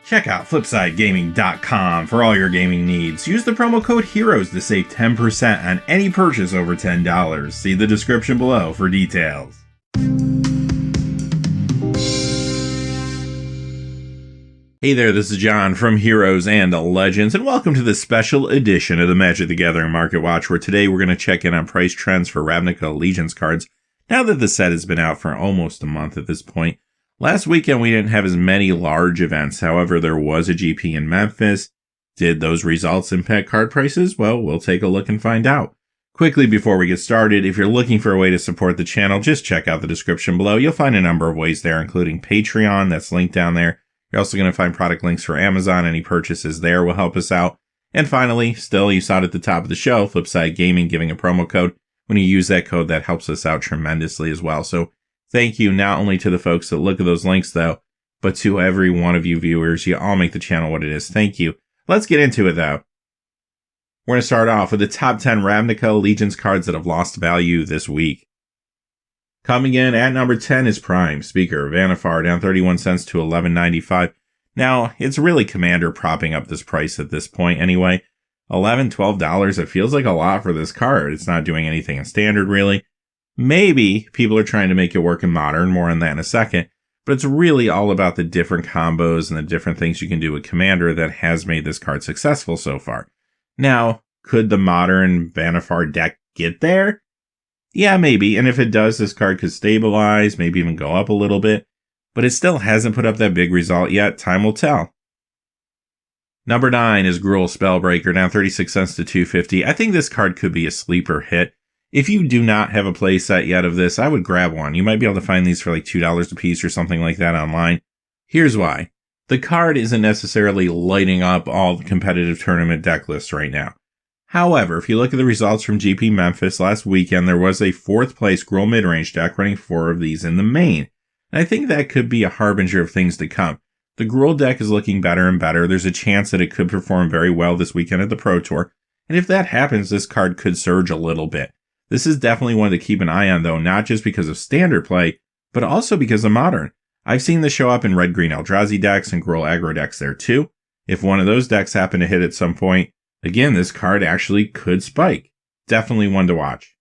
Check out FlipsideGaming.com for all your gaming needs. Use the promo code HEROES to save 10% on any purchase over $10. See the description below for details. Hey there, this is John from Heroes and Legends, and welcome to this special edition of the Magic the Gathering Market Watch, where today we're going to check in on price trends for Ravnica Allegiance cards, now that the set has been out for almost a month at this point. Last weekend, we didn't have as many large events. However, there was a GP in Memphis. Did those results impact card prices? Well, we'll take a look and find out. Quickly before we get started, if you're looking for a way to support the channel, just check out the description below. You'll find a number of ways there, including Patreon, that's linked down there. You're also going to find product links for Amazon. Any purchases there will help us out. And finally, still, you saw it at the top of the show, Flipside Gaming giving a promo code. When you use that code, that helps us out tremendously as well. So thank you not only to the folks that look at those links, though, but to every one of you viewers. You all make the channel what it is. Thank you. Let's get into it, though. We're going to start off with the top 10 Ravnica Allegiance cards that have lost value this week. Coming in at number 10 is Prime Speaker Vannifar, down 31 cents to $11.95. Now, it's really Commander propping up this price at this point anyway. $11, $12, it feels like a lot for this card. It's not doing anything in Standard, really. Maybe people are trying to make it work in Modern, more on that in a second, but it's really all about the different combos and the different things you can do with Commander that has made this card successful so far. Now, could the Modern Vannifar deck get there? Yeah, maybe, and if it does, this card could stabilize, maybe even go up a little bit, but it still hasn't put up that big result yet. Time will tell. Number 9 is Gruul Spellbreaker, down 36 cents to $2.50. I think this card could be a sleeper hit. If you do not have a playset yet of this, I would grab one. You might be able to find these for like $2 a piece or something like that online. Here's why. The card isn't necessarily lighting up all the competitive tournament deck lists right now. However, if you look at the results from GP Memphis last weekend, there was a 4th place Gruul midrange deck running 4 of these in the main. And I think that could be a harbinger of things to come. The Gruul deck is looking better and better. There's a chance that it could perform very well this weekend at the Pro Tour. And if that happens, this card could surge a little bit. This is definitely one to keep an eye on, though, not just because of Standard play, but also because of Modern. I've seen this show up in Red-Green Eldrazi decks and Gruul aggro decks there, too. If one of those decks happen to hit at some point, again, this card actually could spike. Definitely one to watch.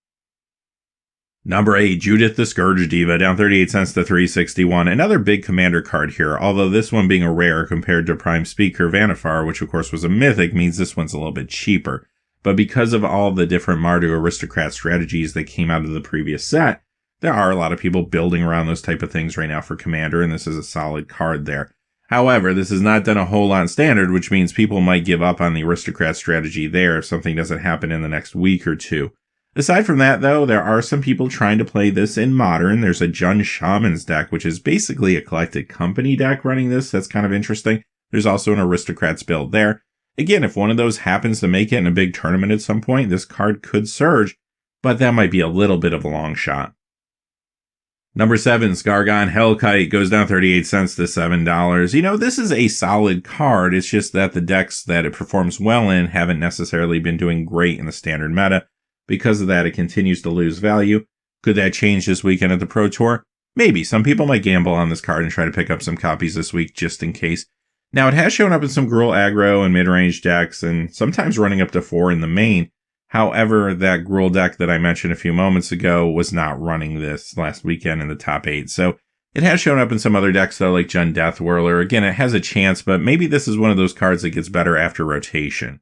Number 8, Judith the Scourge Diva, down 38 cents to $3.61. Another big Commander card here, although this one being a rare compared to Prime Speaker Vannifar, which of course was a Mythic, means this one's a little bit cheaper. But because of all the different Mardu Aristocrat strategies that came out of the previous set, there are a lot of people building around those type of things right now for Commander, and this is a solid card there. However, this has not done a whole lot in Standard, which means people might give up on the Aristocrat strategy there if something doesn't happen in the next week or two. Aside from that, though, there are some people trying to play this in Modern. There's a Jund Shaman's deck, which is basically a Collected Company deck running this. That's kind of interesting. There's also an Aristocrats build there. Again, if one of those happens to make it in a big tournament at some point, this card could surge, but that might be a little bit of a long shot. Number 7, Skargon Hellkite, goes down 38 cents to $7. You know, this is a solid card. It's just that the decks that it performs well in haven't necessarily been doing great in the Standard meta. Because of that, it continues to lose value. Could that change this weekend at the Pro Tour? Maybe. Some people might gamble on this card and try to pick up some copies this week just in case. Now, it has shown up in some Gruul aggro and mid-range decks, and sometimes running up to 4 in the main. However, that Gruul deck that I mentioned a few moments ago was not running this last weekend in the top 8. So it has shown up in some other decks, though, like Jund Death Whirler. Again, it has a chance, but maybe this is one of those cards that gets better after rotation.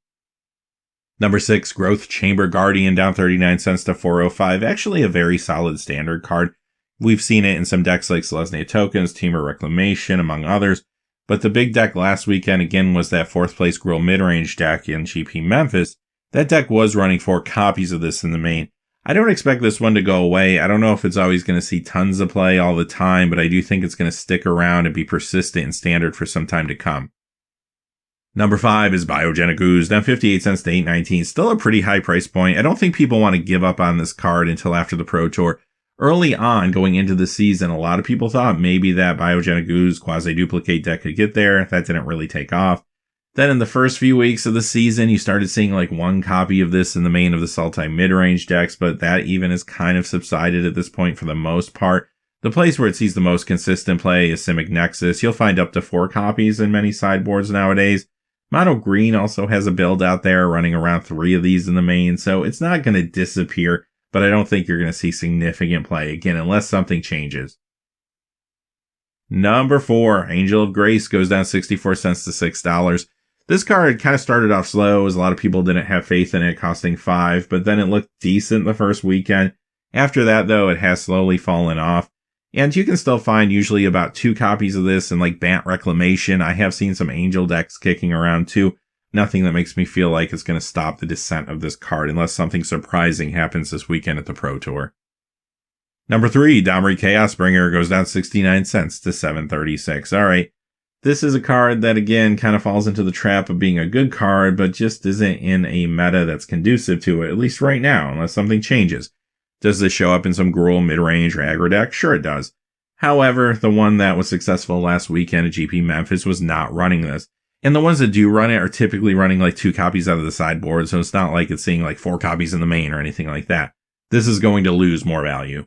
Number 6, Growth Chamber Guardian, down 39 cents to $4.05. Actually a very solid Standard card. We've seen it in some decks like Selesnya Tokens, Temur Reclamation, among others. But the big deck last weekend, again, was that 4th place Gruul midrange deck in GP Memphis. That deck was running 4 copies of this in the main. I don't expect this one to go away. I don't know if it's always going to see tons of play all the time, but I do think it's going to stick around and be persistent in Standard for some time to come. Number 5 is Biogenic Ooze, down 58 cents to $8.19. Still a pretty high price point. I don't think people want to give up on this card until after the Pro Tour. Early on, going into the season, a lot of people thought maybe that Biogenic Ooze quasi-duplicate deck could get there. That didn't really take off. Then in the first few weeks of the season, you started seeing like 1 copy of this in the main of the Sultai mid-range decks, but that even has kind of subsided at this point for the most part. The place where it sees the most consistent play is Simic Nexus. You'll find up to 4 copies in many sideboards nowadays. Mono Green also has a build out there running around 3 of these in the main, so it's not going to disappear, but I don't think you're going to see significant play again unless something changes. Number 4, Angel of Grace goes down 64 cents to $6. This card kind of started off slow as a lot of people didn't have faith in it, costing $5, but then it looked decent the first weekend. After that, though, it has slowly fallen off. And you can still find usually about 2 copies of this in like Bant Reclamation. I have seen some Angel decks kicking around too. Nothing that makes me feel like it's going to stop the descent of this card unless something surprising happens this weekend at the Pro Tour. Number 3, Domri Chaosbringer goes down 69 cents to $7.36. All right. This is a card that, again, kind of falls into the trap of being a good card, but just isn't in a meta that's conducive to it, at least right now, unless something changes. Does this show up in some Gruul mid-range or aggro deck? Sure it does. However, the one that was successful last weekend at GP Memphis was not running this. And the ones that do run it are typically running like 2 copies out of the sideboard, so it's not like it's seeing like 4 copies in the main or anything like that. This is going to lose more value.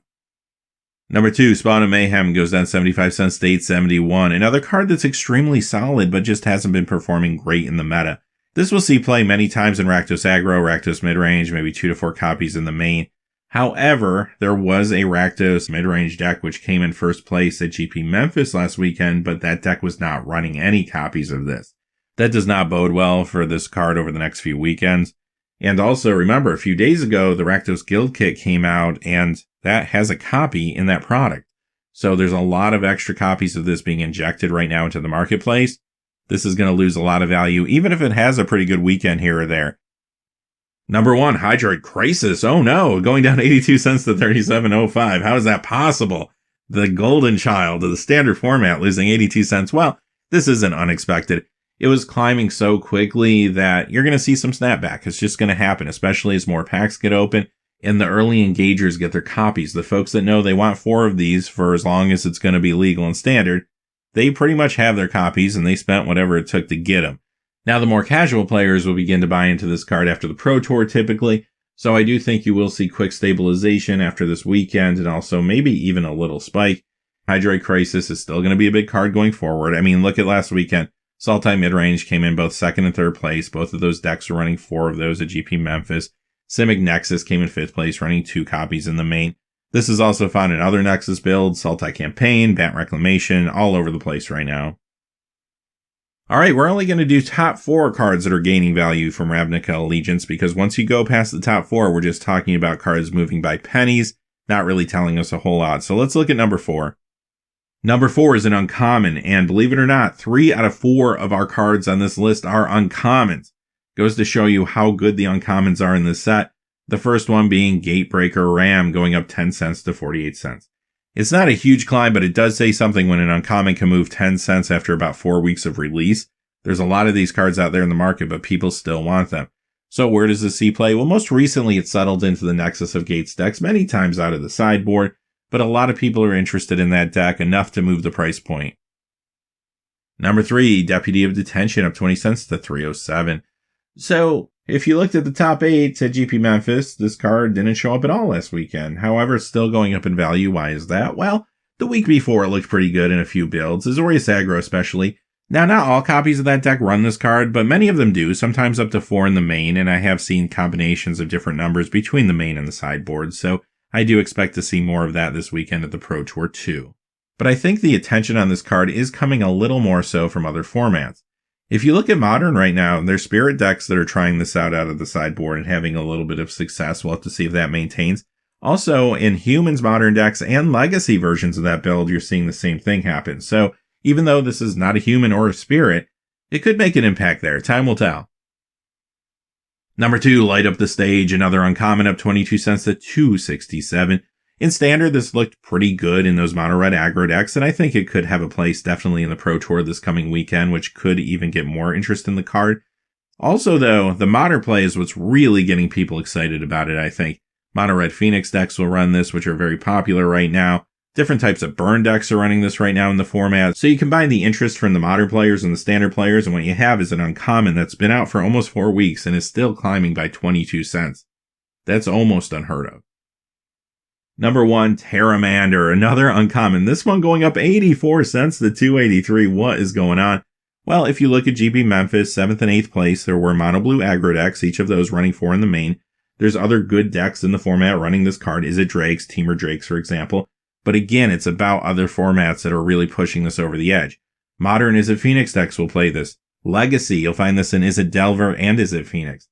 Number 2, Spawn of Mayhem goes down 75 cents to $8.71. Another card that's extremely solid, but just hasn't been performing great in the meta. This will see play many times in Rakdos aggro, Rakdos midrange, maybe 2 to 4 copies in the main. However, there was a Rakdos midrange deck which came in first place at GP Memphis last weekend, but that deck was not running any copies of this. That does not bode well for this card over the next few weekends. And also remember, a few days ago, the Rakdos Guild Kit came out, and that has a copy in that product. So there's a lot of extra copies of this being injected right now into the marketplace. This is going to lose a lot of value, even if it has a pretty good weekend here or there. Number 1, Hydroid Crisis. Oh no, going down 82 cents to $37.05. How is that possible? The golden child of the standard format losing 82 cents. Well, this isn't unexpected. It was climbing so quickly that you're going to see some snapback. It's just going to happen, especially as more packs get open and the early engagers get their copies. The folks that know they want 4 of these for as long as it's going to be legal and standard, they pretty much have their copies and they spent whatever it took to get them. Now, the more casual players will begin to buy into this card after the Pro Tour typically, so I do think you will see quick stabilization after this weekend and also maybe even a little spike. Hydroid Crisis is still going to be a big card going forward. I mean, look at last weekend. Sultai Midrange came in both 2nd and 3rd place. Both of those decks are running 4 of those at GP Memphis. Simic Nexus came in 5th place, running 2 copies in the main. This is also found in other Nexus builds, Sultai Campaign, Bant Reclamation, all over the place right now. All right, we're only going to do top 4 cards that are gaining value from Ravnica Allegiance because once you go past the top 4, we're just talking about cards moving by pennies, not really telling us a whole lot. So let's look at number 4. Number 4 is an uncommon, and believe it or not, 3 out of 4 of our cards on this list are uncommons. Goes to show you how good the uncommons are in this set. The first one being Gatebreaker Ram going up 10 cents to 48 cents. It's not a huge climb, but it does say something when an uncommon can move 10 cents after about 4 weeks of release. There's a lot of these cards out there in the market, but people still want them. So where does this see play? Well, most recently it settled into the Nexus of Gates decks, many times out of the sideboard, but a lot of people are interested in that deck enough to move the price point. Number 3, Deputy of Detention up 20 cents to 307. So if you looked at the top 8 at GP Memphis, this card didn't show up at all last weekend. However, it's still going up in value. Why is that? Well, the week before it looked pretty good in a few builds, Azorius Aggro especially. Now, not all copies of that deck run this card, but many of them do, sometimes up to 4 in the main, and I have seen combinations of different numbers between the main and the sideboard, so I do expect to see more of that this weekend at the Pro Tour too. But I think the attention on this card is coming a little more so from other formats. If you look at Modern right now, there's Spirit decks that are trying this out of the sideboard and having a little bit of success. We'll have to see if that maintains. Also, in Humans Modern decks and Legacy versions of that build, you're seeing the same thing happen. So even though this is not a human or a spirit, it could make an impact there. Time will tell. Number 2, Light Up the Stage, another uncommon up 22 cents to 267. In Standard, this looked pretty good in those mono red aggro decks, and I think it could have a place definitely in the Pro Tour this coming weekend, which could even get more interest in the card. Also, though, the Modern play is what's really getting people excited about it, I think. Mono red Phoenix decks will run this, which are very popular right now. Different types of burn decks are running this right now in the format. So you combine the interest from the Modern players and the Standard players, and what you have is an uncommon that's been out for almost 4 weeks and is still climbing by 22 cents. That's almost unheard of. Number 1, Terramander, another uncommon. This one going up 84 cents to 283. What is going on? Well, if you look at GB Memphis, 7th and 8th place, there were mono blue aggro decks, each of those running 4 in the main. There's other good decks in the format running this card. Is it Drakes, Teamer Drakes, for example? But again, it's about other formats that are really pushing this over the edge. Modern Is It Phoenix decks will play this. Legacy, you'll find this in Is It Delver and Is It Phoenix.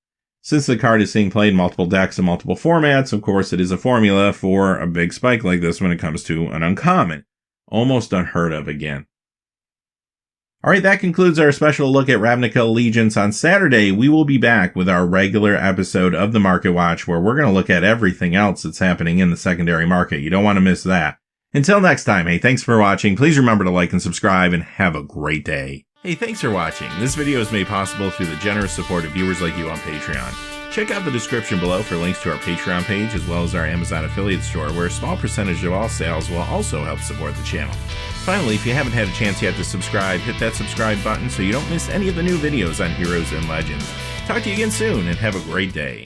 Since the card is being played in multiple decks and multiple formats, of course, it is a formula for a big spike like this when it comes to an uncommon. Almost unheard of again. Alright, that concludes our special look at Ravnica Allegiance. On Saturday, we will be back with our regular episode of the Market Watch, where we're going to look at everything else that's happening in the secondary market. You don't want to miss that. Until next time, hey, thanks for watching. Please remember to like and subscribe, and have a great day. Hey, thanks for watching. This video is made possible through the generous support of viewers like you on Patreon. Check out the description below for links to our Patreon page, as well as our Amazon affiliate store, where a small percentage of all sales will also help support the channel. Finally, if you haven't had a chance yet to subscribe, hit that subscribe button so you don't miss any of the new videos on Heroes and Legends. Talk to you again soon, and have a great day.